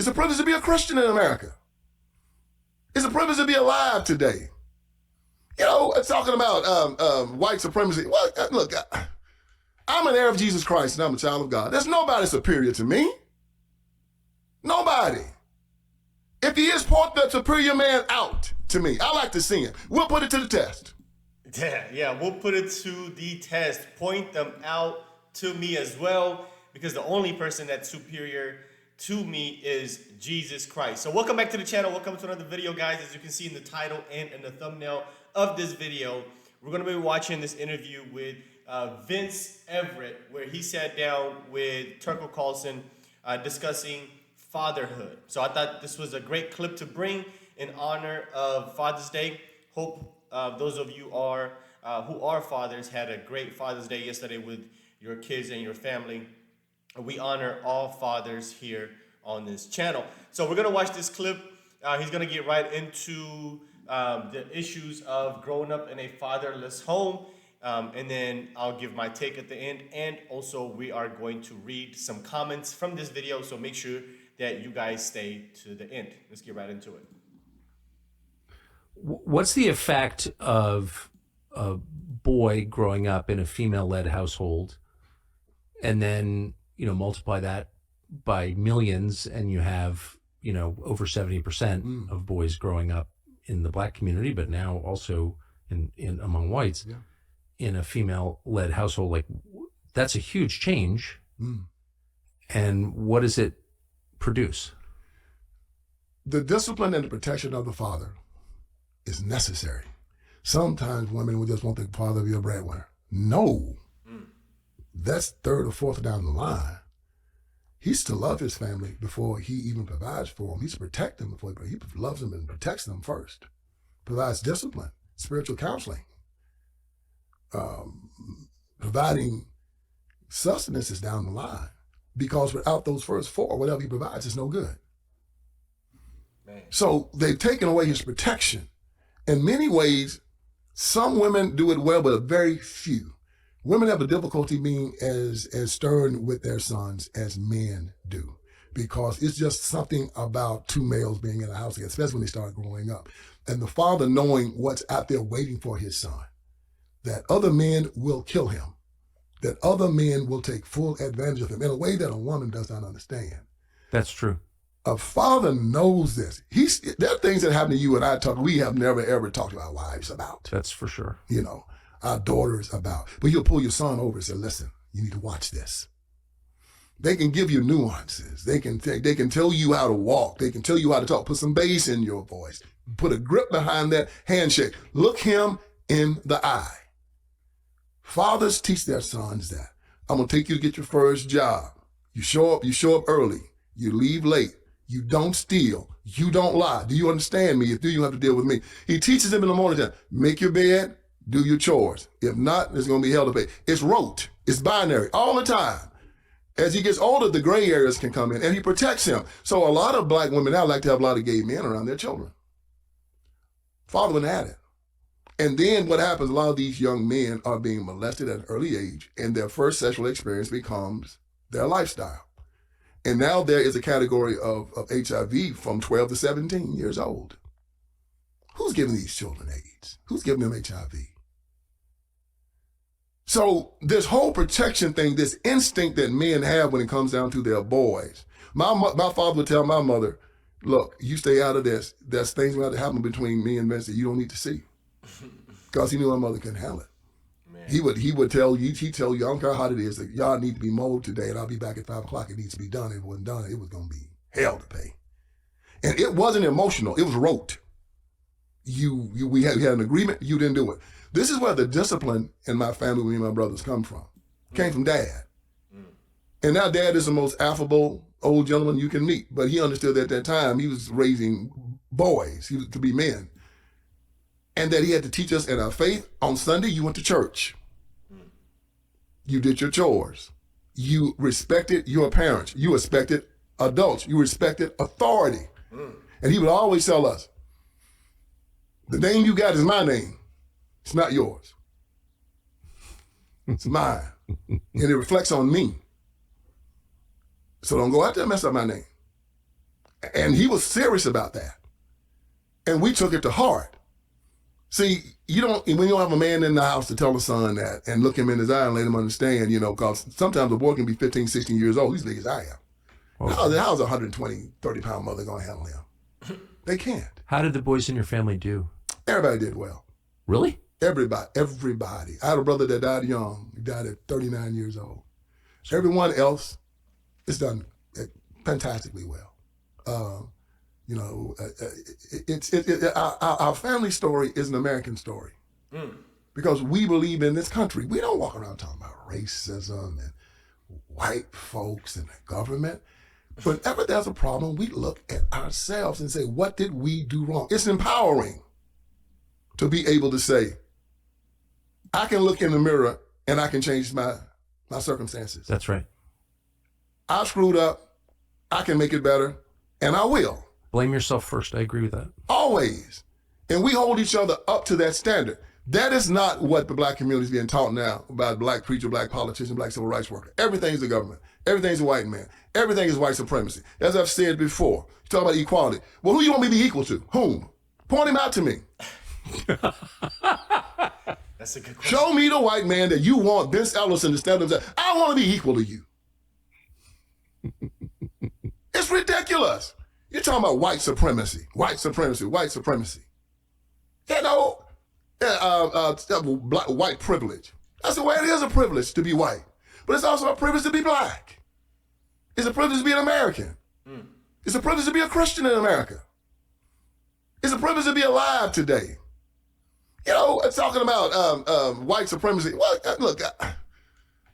It's a privilege to be a Christian in America. It's a privilege to be alive today. You know, talking about white supremacy. Well, look, I'm an heir of Jesus Christ and I'm a child of God. There's nobody superior to me. Nobody. If he is, point the superior man out to me. I like to see him. We'll put it to the test. Yeah, we'll put it to the test. Point them out to me as well, because the only person that's superior to me is Jesus Christ. So welcome back to the channel. Welcome to another video, guys. As you can see in the title and in the thumbnail of this video, we're going to be watching this interview with Vince Everett, where he sat down with Carlson discussing fatherhood. So I thought this was a great clip to bring in honor of Father's Day. Hope those of you who are fathers had a great Father's Day yesterday with your kids and your family. We honor all fathers here on this channel. So we're going to watch this clip. He's going to get right into the issues of growing up in a fatherless home. And then I'll give my take at the end. And also we are going to read some comments from this video. So make sure that you guys stay to the end. Let's get right into it. What's the effect of a boy growing up in a female-led household, and then, you know, multiply that by millions, and you have, you know, over 70% of boys growing up in the black community, but now also in among whites, in a female-led household? Like, that's a huge change. And what does it produce? The discipline and the protection of the father is necessary. Sometimes women will just want the father to be a breadwinner. No. That's third or fourth down the line. He's to love his family before he even provides for them. He's to protect them before he loves them and protects them first. Provides discipline, spiritual counseling, providing sustenance is down the line. Because without those first four, whatever he provides is no good. Man. So they've taken away his protection. In many ways, some women do it well, but a very few. Women have a difficulty being as stern with their sons as men do, because it's just something about two males being in a house together, especially when they start growing up. And the father knowing what's out there waiting for his son, that other men will kill him, that other men will take full advantage of him in a way that a woman does not understand. That's true. A father knows this. There are things that happen to you and I we have never ever talked to our wives about. That's for sure. You know, our daughters about. But you'll pull your son over and say, listen, you need to watch this. They can give you nuances. They can tell you how to walk. They can tell you how to talk. Put some bass in your voice. Put a grip behind that handshake. Look him in the eye. Fathers teach their sons that. I'm going to take you to get your first job. You show up early. You leave late. You don't steal. You don't lie. Do you understand me? If do, you have to deal with me. He teaches them in the morning time, make your bed, do your chores. If not, there's going to be hell to pay. It's rote. It's binary all the time. As he gets older, the gray areas can come in, and he protects him. So a lot of black women now like to have a lot of gay men around their children. Father wouldn't have it. And then what happens, a lot of these young men are being molested at an early age, and their first sexual experience becomes their lifestyle. And now there is a category of HIV from 12 to 17 years old. Who's giving these children AIDS? Who's giving them HIV? So this whole protection thing, this instinct that men have when it comes down to their boys. My father would tell my mother, look, you stay out of this. There's things going to happen between me and Vince that you don't need to see. Because he knew my mother couldn't handle it. Man. He would tell you, I don't care how it is, that y'all need to be mowed today and I'll be back at 5 o'clock. It needs to be done. If it wasn't done, it was going to be hell to pay. And it wasn't emotional. It was rote. We had an agreement. You didn't do it. This is where the discipline in my family, me and my brothers come from. Came from Dad. And now Dad is the most affable old gentleman you can meet. But he understood at that time he was raising boys to be men. And that he had to teach us in our faith. On Sunday, you went to church. You did your chores. You respected your parents. You respected adults. You respected authority. And he would always tell us, the name you got is my name. It's not yours. It's mine. And it reflects on me. So don't go out there and mess up my name. And he was serious about that. And we took it to heart. See, when you don't have a man in the house to tell a son that and look him in his eye and let him understand, because sometimes a boy can be 15, 16 years old. He's as big as I am. Okay. How's a 120, 30-pound mother going to handle him? They can't. How did the boys in your family do? Everybody did well. Really? Everybody. I had a brother that died young. He died at 39 years old. Everyone else is done fantastically well. Our family story is an American story because we believe in this country. We don't walk around talking about racism and white folks and the government. Whenever there's a problem, we look at ourselves and say, what did we do wrong? It's empowering to be able to say, I can look in the mirror and I can change my circumstances. That's right. I screwed up. I can make it better, and I will. Blame yourself first. I agree with that. Always. And we hold each other up to that standard. That is not what the black community is being taught now about black preacher, black politician, black civil rights worker. Everything's the government. Everything's a white man. Everything is white supremacy. As I've said before, you talk about equality. Well, who you want me to be equal to? Whom? Point him out to me. That's a good question. Show me the white man that you want Vince Ellison to stand up and say, I want to be equal to you. It's ridiculous. You're talking about white supremacy, white supremacy, white supremacy. White privilege. That's the way it is, a privilege to be white. But it's also a privilege to be black. It's a privilege to be an American. It's a privilege to be a Christian in America. It's a privilege to be alive today. Talking about white supremacy. Well, look,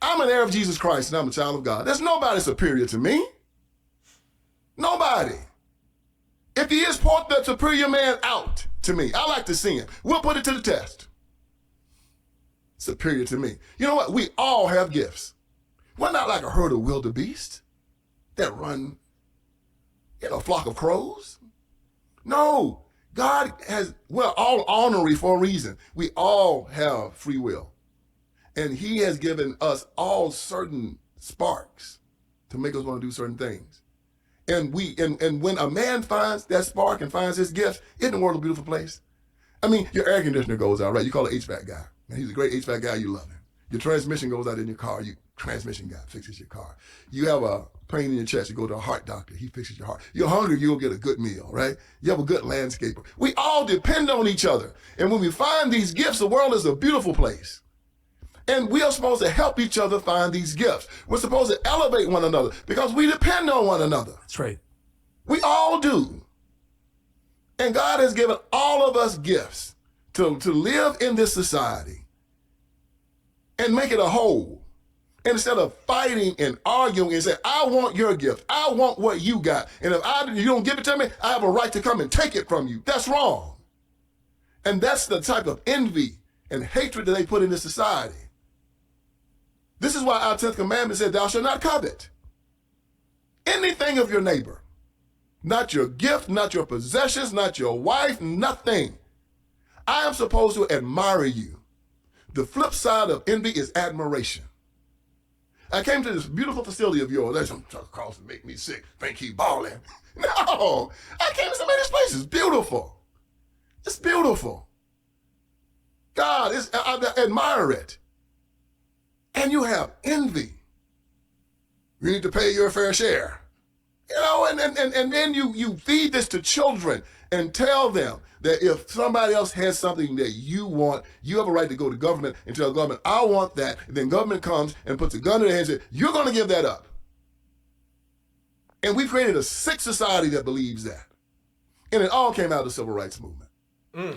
I'm an heir of Jesus Christ and I'm a child of God. There's nobody superior to me. Nobody. If he is, point the superior man out to me. I like to see him. We'll put it to the test. Superior to me. You know what? We all have gifts. We're not like a herd of wildebeest that run, a flock of crows. No. God we're all honorary for a reason. We all have free will. And he has given us all certain sparks to make us want to do certain things. And when a man finds that spark and finds his gifts, isn't the world a beautiful place? I mean, your air conditioner goes out, right? You call it HVAC guy. Man, he's a great HVAC guy, you love him. Your transmission goes out in your car, transmission guy fixes your car. You have a pain in your chest, you go to a heart doctor, he fixes your heart. You're hungry, you'll get a good meal, right? You have a good landscaper. We all depend on each other. And when we find these gifts, the world is a beautiful place. And we are supposed to help each other find these gifts. We're supposed to elevate one another because we depend on one another. That's right. We all do. And God has given all of us gifts to live in this society and make it a whole. And instead of fighting and arguing and say, I want your gift, I want what you got. And if you don't give it to me, I have a right to come and take it from you. That's wrong. And that's the type of envy and hatred that they put in this society. This is why our 10th commandment said, thou shalt not covet anything of your neighbor. Not your gift, not your possessions, not your wife, nothing. I am supposed to admire you. The flip side of envy is admiration. I came to this beautiful facility of yours. That's Carlson make me sick. Think he balling. No, I came to some of these places. Beautiful. It's beautiful. God, I admire it. And you have envy. You need to pay your fair share. And then you feed this to children and tell them that if somebody else has something that you want, you have a right to go to government and tell government, I want that. And then government comes and puts a gun in their hands and says, you're going to give that up. And we've created a sick society that believes that. And it all came out of the civil rights movement. All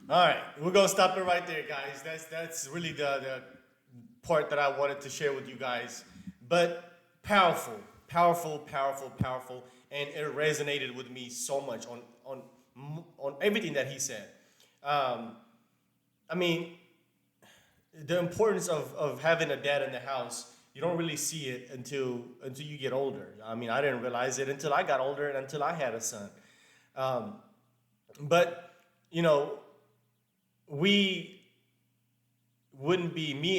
right, we're going to stop it right there, guys. That's really the part that I wanted to share with you guys. But powerful. And it resonated with me so much on everything that he said. I mean, the importance of having a dad in the house, you don't really see it until you get older. I mean, I didn't realize it until I got older and until I had a son. But, me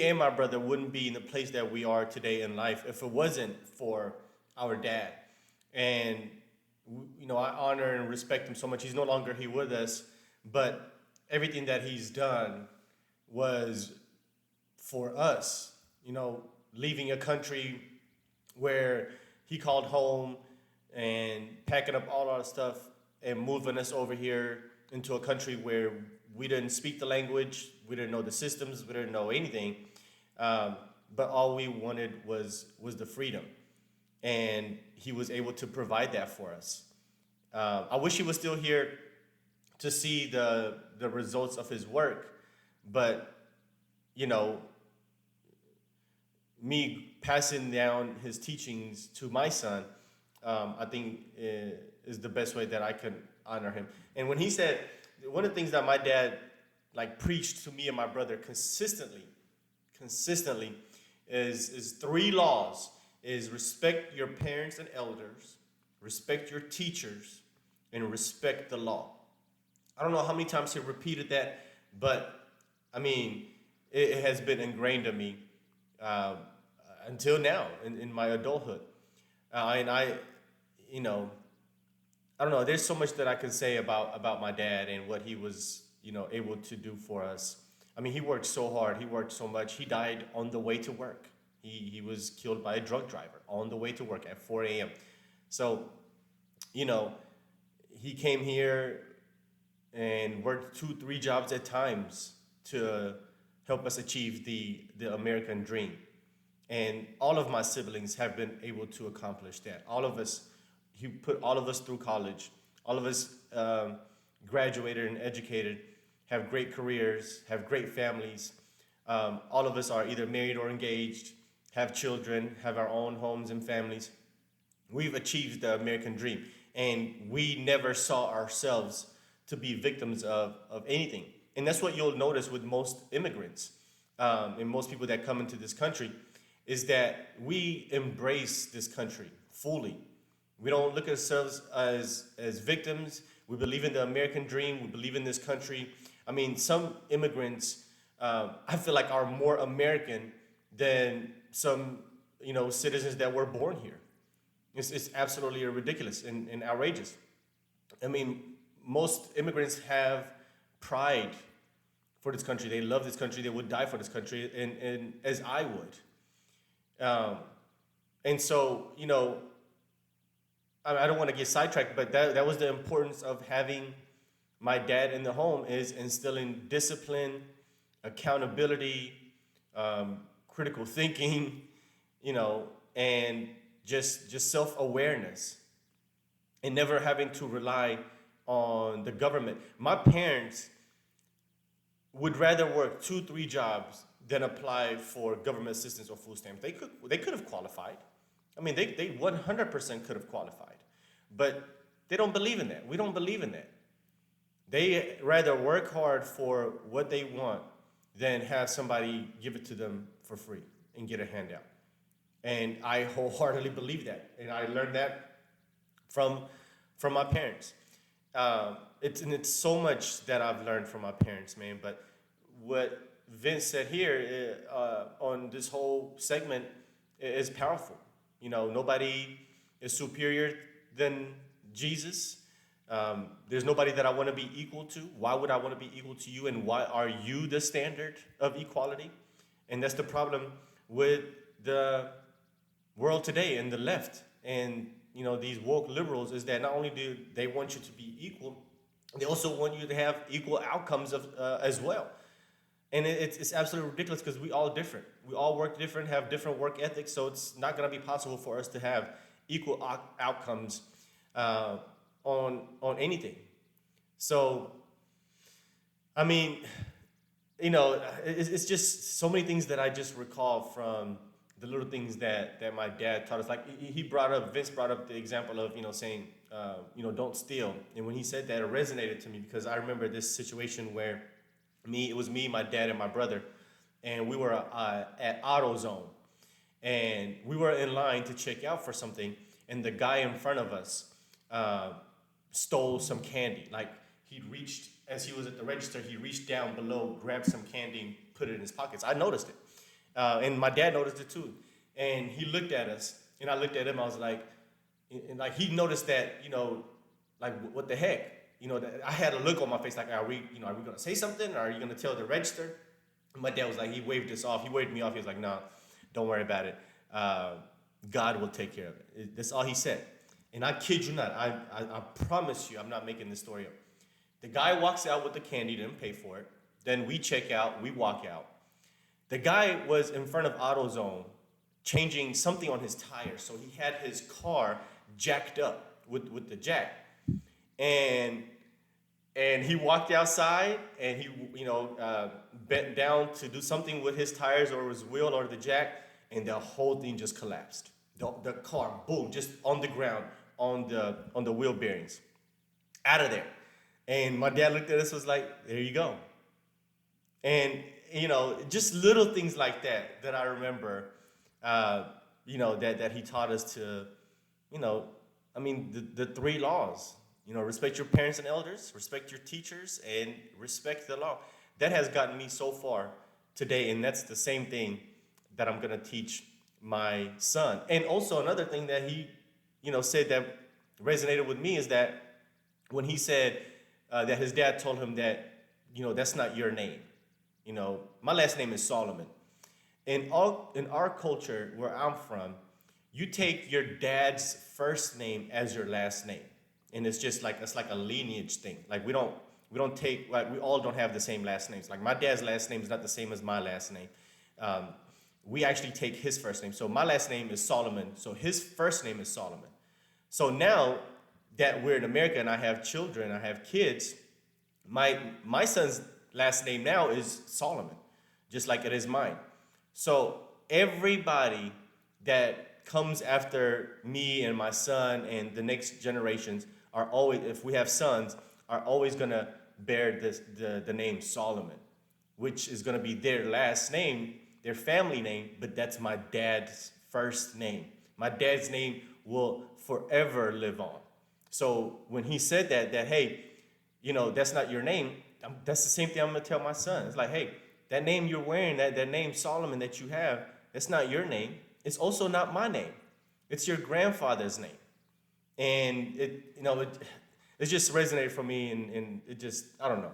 and my brother wouldn't be in the place that we are today in life if it wasn't for our dad. And I honor and respect him so much. He's no longer here with us, but everything that he's done was for us. Leaving a country where he called home and packing up all our stuff and moving us over here into a country where we didn't speak the language, we didn't know the systems, we didn't know anything, but all we wanted was the freedom, and he was able to provide that for us. I wish he was still here to see the results of his work, but you know, me passing down his teachings to my son, I think is the best way that I can honor him. And when he said, one of the things that my dad like preached to me and my brother consistently is three laws: is respect your parents and elders, respect your teachers, and respect the law. I don't know how many times he repeated that, but I mean, it has been ingrained in me until now in my adulthood. And I don't know. There's so much that I can say about my dad and what he was, able to do for us. I mean, he worked so hard. He worked so much. He died on the way to work. He was killed by a drug driver on the way to work at 4 a.m. So, he came here and worked 2-3 jobs at times to help us achieve the American dream. And all of my siblings have been able to accomplish that. All of us, he put all of us through college. All of us graduated and educated, have great careers, have great families. All of us are either married or engaged, have children, have our own homes and families. We've achieved the American dream, and we never saw ourselves to be victims of anything. And that's what you'll notice with most immigrants and most people that come into this country, is that we embrace this country fully. We don't look at ourselves as victims. We believe in the American dream. We believe in this country. I mean, some immigrants, I feel like, are more American than some, citizens that were born here. It's absolutely ridiculous and outrageous. I mean, most immigrants have pride for this country. They love this country. They would die for this country, and as I would. And so, I don't want to get sidetracked, but that was the importance of having my dad in the home, is instilling discipline, accountability, critical thinking, and just self-awareness, and never having to rely on the government. My parents would rather work 2-3 jobs than apply for government assistance or food stamps. They could have qualified. I mean, they 100% could have qualified, but they don't believe in that. We don't believe in that. They rather work hard for what they want than have somebody give it to them for free and get a handout. And I wholeheartedly believe that, and I learned that from my parents. It's so much that I've learned from my parents, man. But what Vince said here on this whole segment is powerful. Nobody is superior than Jesus. There's nobody that I want to be equal to. Why would I want to be equal to you? And why are you the standard of equality? And that's the problem with the world today and the left and these woke liberals, is that not only do they want you to be equal, they also want you to have equal outcomes as well. And it's absolutely ridiculous, because we all different. We all work different, have different work ethics, so it's not going to be possible for us to have equal outcomes on anything. So, I mean, it's just so many things that I just recall from the little things that my dad taught us. Like Vince brought up the example of, saying, don't steal. And when he said that, it resonated to me, because I remember this situation where it was me, my dad, and my brother, and we were at AutoZone, and we were in line to check out for something, and the guy in front of us stole some candy. Like, as he was at the register, he reached down below, grabbed some candy, and put it in his pockets. I noticed it. And my dad noticed it too. And he looked at us, and I looked at him. I was like, and like he noticed that, like what the heck, that I had a look on my face like, are we gonna say something? Or are you gonna tell the register? And my dad was like, he waved us off. He waved me off. He was like, no, don't worry about it. God will take care of it. That's all he said. And I kid you not, I promise you, I'm not making this story up. The guy walks out with the candy, didn't pay for it. Then we check out, we walk out. The guy was in front of AutoZone changing something on his tire. So he had his car jacked up with the jack. And he walked outside and he, bent down to do something with his tires or his wheel or the jack, and the whole thing just collapsed. The car, boom, just on the ground, on the wheel bearings, out of there. And my dad looked at us, was like, there you go. And, just little things like that I remember, that he taught us to, the three laws, respect your parents and elders, respect your teachers, and respect the law. That has gotten me so far today. And that's the same thing that I'm going to teach my son. And also another thing that he, said that resonated with me is that when he said that his dad told him that, that's not your name. My last name is Solomon. In our culture where I'm from, you take your dad's first name as your last name. And it's just like, it's like a lineage thing. Like we don't take, like we all don't have the same last names. Like my dad's last name is not the same as my last name. We actually take his first name. So my last name is Solomon. So his first name is Solomon. So now that we're in America and I have children, I have kids, my son's last name now is Solomon, just like it is mine. So everybody that comes after me and my son and the next generations are always, if we have sons, are always gonna bear the name Solomon, which is gonna be their last name, their family name, but that's my dad's first name. My dad's name will forever live on. So when he said that hey, that's not your name, that's the same thing I'm gonna tell my son. It's like, hey, that name you're wearing, that name Solomon that you have, that's not your name. It's also not my name. It's your grandfather's name. And it just resonated for me, and it just, I don't know.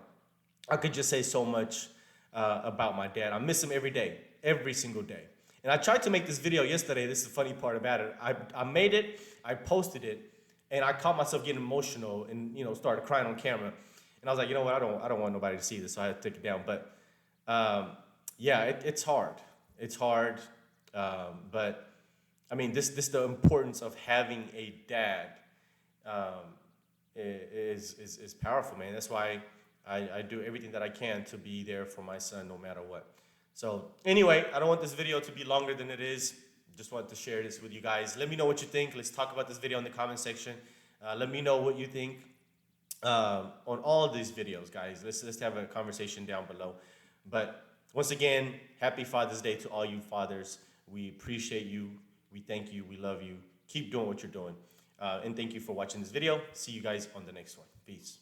I could just say so much about my dad. I miss him every day, every single day. And I tried to make this video yesterday. This is the funny part about it. I made it, I posted it, and I caught myself getting emotional and started crying on camera. And I was like, you know what? I don't want nobody to see this, so I had to take it down. But it's hard. It's hard. But I mean, this the importance of having a dad is powerful, man. That's why I do everything that I can to be there for my son, no matter what. So anyway, I don't want this video to be longer than it is. Just wanted to share this with you guys. Let me know what you think. Let's talk about this video in the comment section. Let me know what you think on all of these videos, guys. Let's have a conversation down below. But once again, happy Father's Day to all you fathers. We appreciate you. We thank you. We love you. Keep doing what you're doing. And thank you for watching this video. See you guys on the next one. Peace.